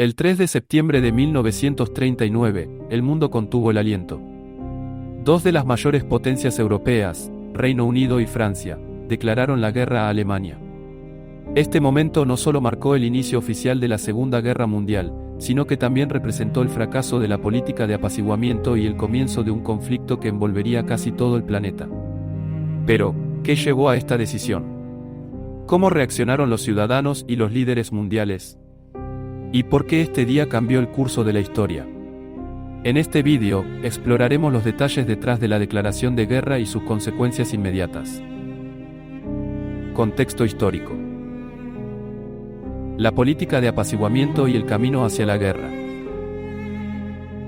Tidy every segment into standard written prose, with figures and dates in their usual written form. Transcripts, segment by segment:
El 3 de septiembre de 1939, el mundo contuvo el aliento. Dos de las mayores potencias europeas, Reino Unido y Francia, declararon la guerra a Alemania. Este momento no solo marcó el inicio oficial de la Segunda Guerra Mundial, sino que también representó el fracaso de la política de apaciguamiento y el comienzo de un conflicto que envolvería casi todo el planeta. Pero, ¿qué llevó a esta decisión? ¿Cómo reaccionaron los ciudadanos y los líderes mundiales? ¿Y por qué este día cambió el curso de la historia? En este vídeo, exploraremos los detalles detrás de la declaración de guerra y sus consecuencias inmediatas. Contexto histórico. La política de apaciguamiento y el camino hacia la guerra.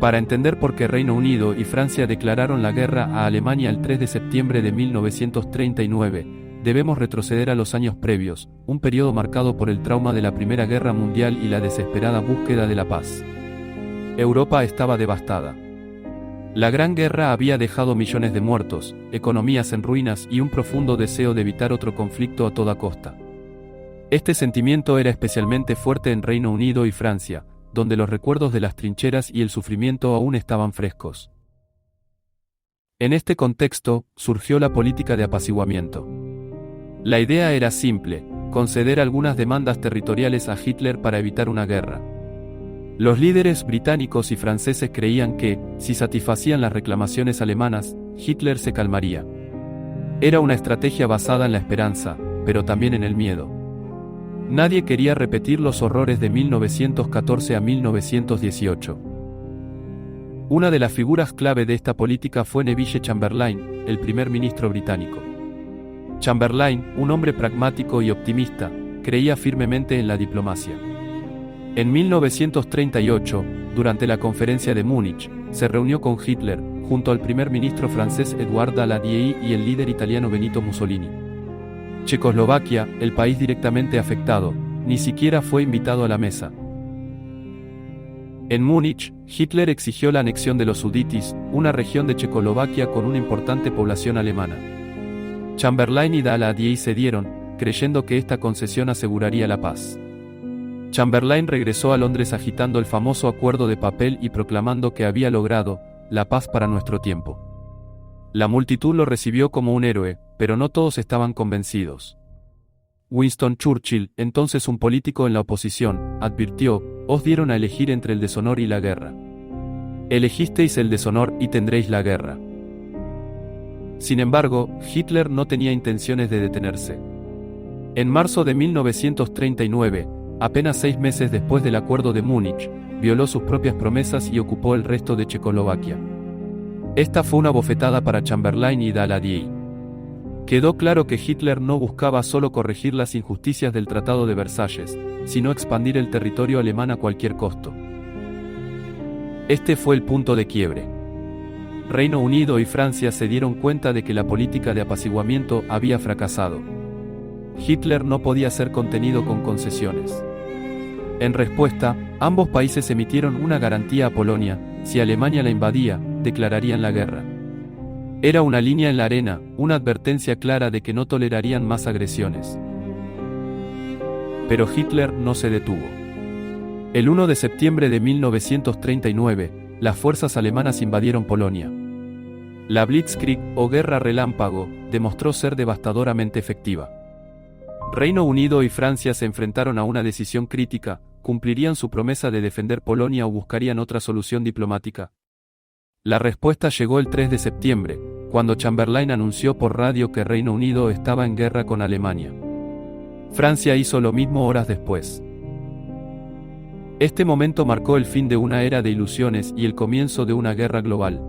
Para entender por qué Reino Unido y Francia declararon la guerra a Alemania el 3 de septiembre de 1939, debemos retroceder a los años previos, un periodo marcado por el trauma de la Primera Guerra Mundial y la desesperada búsqueda de la paz. Europa estaba devastada. La Gran Guerra había dejado millones de muertos, economías en ruinas y un profundo deseo de evitar otro conflicto a toda costa. Este sentimiento era especialmente fuerte en Reino Unido y Francia, donde los recuerdos de las trincheras y el sufrimiento aún estaban frescos. En este contexto, surgió la política de apaciguamiento. La idea era simple: conceder algunas demandas territoriales a Hitler para evitar una guerra. Los líderes británicos y franceses creían que, si satisfacían las reclamaciones alemanas, Hitler se calmaría. Era una estrategia basada en la esperanza, pero también en el miedo. Nadie quería repetir los horrores de 1914 a 1918. Una de las figuras clave de esta política fue Neville Chamberlain, el primer ministro británico. Chamberlain, un hombre pragmático y optimista, creía firmemente en la diplomacia. En 1938, durante la conferencia de Múnich, se reunió con Hitler, junto al primer ministro francés Édouard Daladier y el líder italiano Benito Mussolini. Checoslovaquia, el país directamente afectado, ni siquiera fue invitado a la mesa. En Múnich, Hitler exigió la anexión de los Sudetes, una región de Checoslovaquia con una importante población alemana. Chamberlain y Daladier cedieron, creyendo que esta concesión aseguraría la paz. Chamberlain regresó a Londres agitando el famoso acuerdo de papel y proclamando que había logrado la paz para nuestro tiempo. La multitud lo recibió como un héroe, pero no todos estaban convencidos. Winston Churchill, entonces un político en la oposición, advirtió: os dieron a elegir entre el deshonor y la guerra. Elegisteis el deshonor y tendréis la guerra. Sin embargo, Hitler no tenía intenciones de detenerse. En marzo de 1939, apenas 6 meses después del acuerdo de Múnich, violó sus propias promesas y ocupó el resto de Checoslovaquia. Esta fue una bofetada para Chamberlain y Daladier. Quedó claro que Hitler no buscaba solo corregir las injusticias del Tratado de Versalles, sino expandir el territorio alemán a cualquier costo. Este fue el punto de quiebre. Reino Unido y Francia se dieron cuenta de que la política de apaciguamiento había fracasado. Hitler no podía ser contenido con concesiones. En respuesta, ambos países emitieron una garantía a Polonia: si Alemania la invadía, declararían la guerra. Era una línea en la arena, una advertencia clara de que no tolerarían más agresiones. Pero Hitler no se detuvo. El 1 de septiembre de 1939, las fuerzas alemanas invadieron Polonia. La Blitzkrieg, o guerra relámpago, demostró ser devastadoramente efectiva. Reino Unido y Francia se enfrentaron a una decisión crítica: ¿cumplirían su promesa de defender Polonia o buscarían otra solución diplomática? La respuesta llegó el 3 de septiembre, cuando Chamberlain anunció por radio que Reino Unido estaba en guerra con Alemania. Francia hizo lo mismo horas después. Este momento marcó el fin de una era de ilusiones y el comienzo de una guerra global.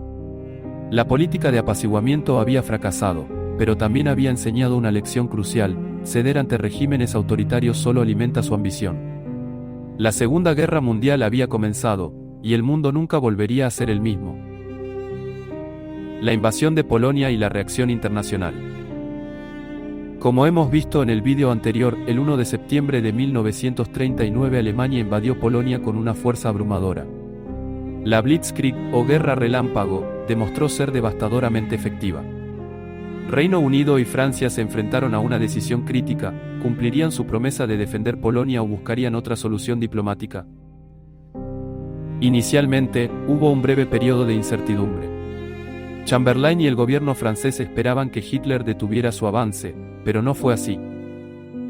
La política de apaciguamiento había fracasado, pero también había enseñado una lección crucial: ceder ante regímenes autoritarios solo alimenta su ambición. La Segunda Guerra Mundial había comenzado, y el mundo nunca volvería a ser el mismo. La invasión de Polonia y la reacción internacional. Como hemos visto en el vídeo anterior, el 1 de septiembre de 1939 Alemania invadió Polonia con una fuerza abrumadora. La Blitzkrieg, o guerra relámpago, demostró ser devastadoramente efectiva. Reino Unido y Francia se enfrentaron a una decisión crítica: ¿cumplirían su promesa de defender Polonia o buscarían otra solución diplomática? Inicialmente, hubo un breve periodo de incertidumbre. Chamberlain y el gobierno francés esperaban que Hitler detuviera su avance, pero no fue así.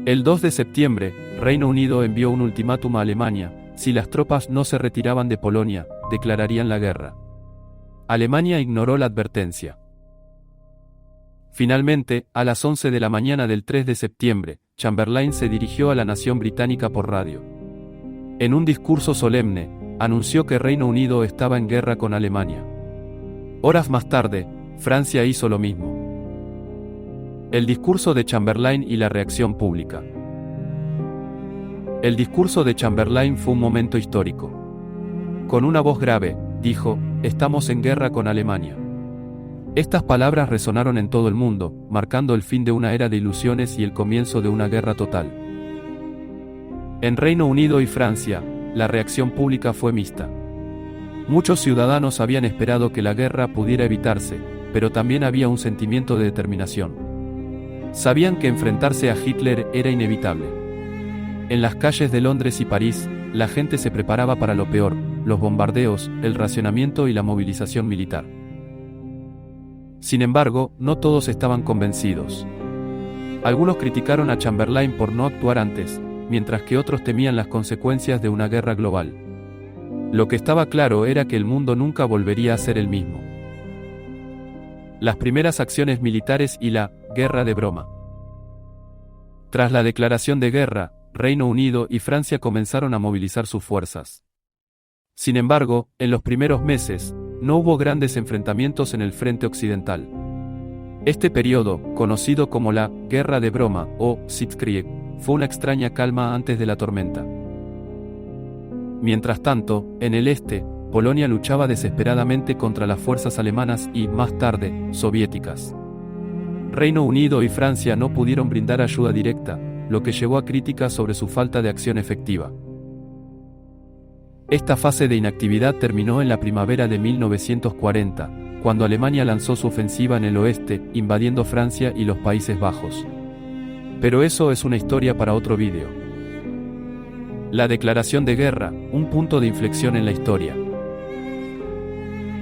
El 2 de septiembre, Reino Unido envió un ultimátum a Alemania: si las tropas no se retiraban de Polonia, declararían la guerra. Alemania ignoró la advertencia. Finalmente, a las 11 de la mañana del 3 de septiembre, Chamberlain se dirigió a la nación británica por radio. En un discurso solemne, anunció que Reino Unido estaba en guerra con Alemania. Horas más tarde, Francia hizo lo mismo. El discurso de Chamberlain y la reacción pública. El discurso de Chamberlain fue un momento histórico. Con una voz grave, dijo: "Estamos en guerra con Alemania". Estas palabras resonaron en todo el mundo, marcando el fin de una era de ilusiones y el comienzo de una guerra total. En Reino Unido y Francia, la reacción pública fue mixta. Muchos ciudadanos habían esperado que la guerra pudiera evitarse, pero también había un sentimiento de determinación. Sabían que enfrentarse a Hitler era inevitable. En las calles de Londres y París, la gente se preparaba para lo peor: los bombardeos, el racionamiento y la movilización militar. Sin embargo, no todos estaban convencidos. Algunos criticaron a Chamberlain por no actuar antes, mientras que otros temían las consecuencias de una guerra global. Lo que estaba claro era que el mundo nunca volvería a ser el mismo. Las primeras acciones militares y la guerra de broma. Tras la declaración de guerra, Reino Unido y Francia comenzaron a movilizar sus fuerzas. Sin embargo, en los primeros meses, no hubo grandes enfrentamientos en el frente occidental. Este periodo, conocido como la Guerra de Broma o Sitzkrieg, fue una extraña calma antes de la tormenta. Mientras tanto, en el este, Polonia luchaba desesperadamente contra las fuerzas alemanas y, más tarde, soviéticas. Reino Unido y Francia no pudieron brindar ayuda directa, lo que llevó a críticas sobre su falta de acción efectiva. Esta fase de inactividad terminó en la primavera de 1940, cuando Alemania lanzó su ofensiva en el oeste, invadiendo Francia y los Países Bajos. Pero eso es una historia para otro vídeo. La declaración de guerra, un punto de inflexión en la historia.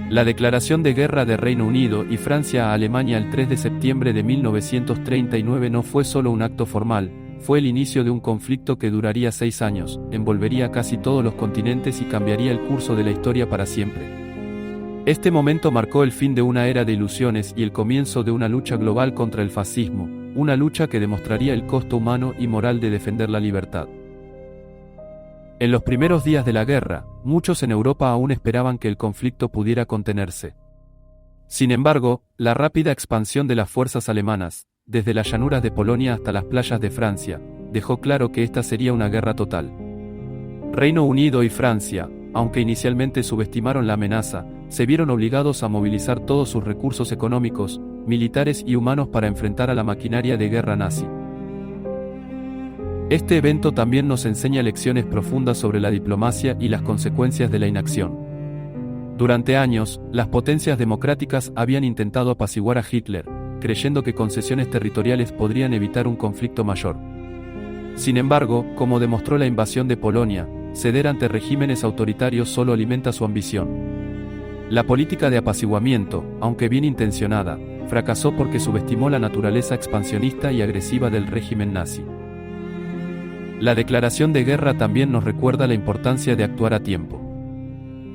La declaración de guerra de Reino Unido y Francia a Alemania el 3 de septiembre de 1939 no fue solo un acto formal, fue el inicio de un conflicto que duraría 6 años, envolvería casi todos los continentes y cambiaría el curso de la historia para siempre. Este momento marcó el fin de una era de ilusiones y el comienzo de una lucha global contra el fascismo, una lucha que demostraría el costo humano y moral de defender la libertad. En los primeros días de la guerra, muchos en Europa aún esperaban que el conflicto pudiera contenerse. Sin embargo, la rápida expansión de las fuerzas alemanas, desde las llanuras de Polonia hasta las playas de Francia, dejó claro que esta sería una guerra total. Reino Unido y Francia, aunque inicialmente subestimaron la amenaza, se vieron obligados a movilizar todos sus recursos económicos, militares y humanos para enfrentar a la maquinaria de guerra nazi. Este evento también nos enseña lecciones profundas sobre la diplomacia y las consecuencias de la inacción. Durante años, las potencias democráticas habían intentado apaciguar a Hitler, creyendo que concesiones territoriales podrían evitar un conflicto mayor. Sin embargo, como demostró la invasión de Polonia, ceder ante regímenes autoritarios solo alimenta su ambición. La política de apaciguamiento, aunque bien intencionada, fracasó porque subestimó la naturaleza expansionista y agresiva del régimen nazi. La declaración de guerra también nos recuerda la importancia de actuar a tiempo.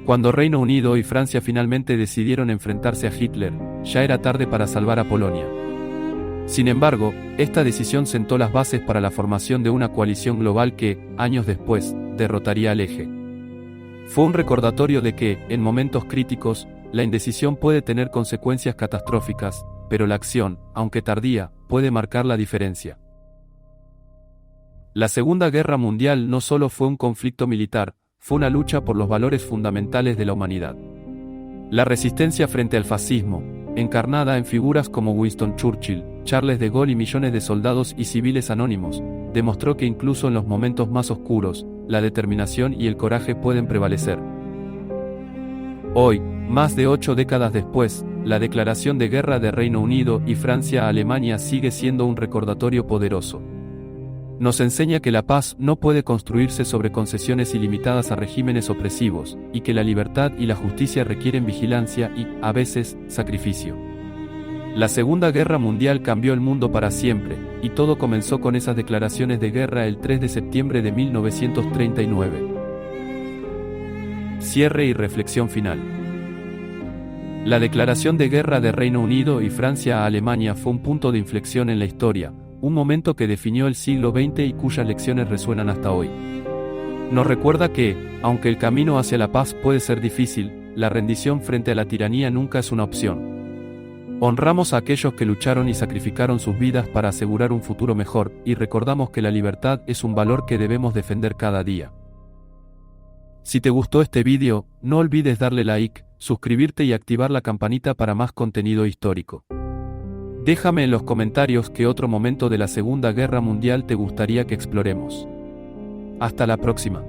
Cuando Reino Unido y Francia finalmente decidieron enfrentarse a Hitler, ya era tarde para salvar a Polonia. Sin embargo, esta decisión sentó las bases para la formación de una coalición global que, años después, derrotaría al Eje. Fue un recordatorio de que, en momentos críticos, la indecisión puede tener consecuencias catastróficas, pero la acción, aunque tardía, puede marcar la diferencia. La Segunda Guerra Mundial no solo fue un conflicto militar, fue una lucha por los valores fundamentales de la humanidad. La resistencia frente al fascismo, encarnada en figuras como Winston Churchill, Charles de Gaulle y millones de soldados y civiles anónimos, demostró que incluso en los momentos más oscuros, la determinación y el coraje pueden prevalecer. Hoy, más de 8 décadas después, la declaración de guerra de Reino Unido y Francia a Alemania sigue siendo un recordatorio poderoso. Nos enseña que la paz no puede construirse sobre concesiones ilimitadas a regímenes opresivos, y que la libertad y la justicia requieren vigilancia y, a veces, sacrificio. La Segunda Guerra Mundial cambió el mundo para siempre, y todo comenzó con esas declaraciones de guerra el 3 de septiembre de 1939. Cierre y reflexión final. La declaración de guerra de Reino Unido y Francia a Alemania fue un punto de inflexión en la historia, un momento que definió el siglo XX y cuyas lecciones resuenan hasta hoy. Nos recuerda que, aunque el camino hacia la paz puede ser difícil, la rendición frente a la tiranía nunca es una opción. Honramos a aquellos que lucharon y sacrificaron sus vidas para asegurar un futuro mejor, y recordamos que la libertad es un valor que debemos defender cada día. Si te gustó este vídeo, no olvides darle like, suscribirte y activar la campanita para más contenido histórico. Déjame en los comentarios qué otro momento de la Segunda Guerra Mundial te gustaría que exploremos. Hasta la próxima.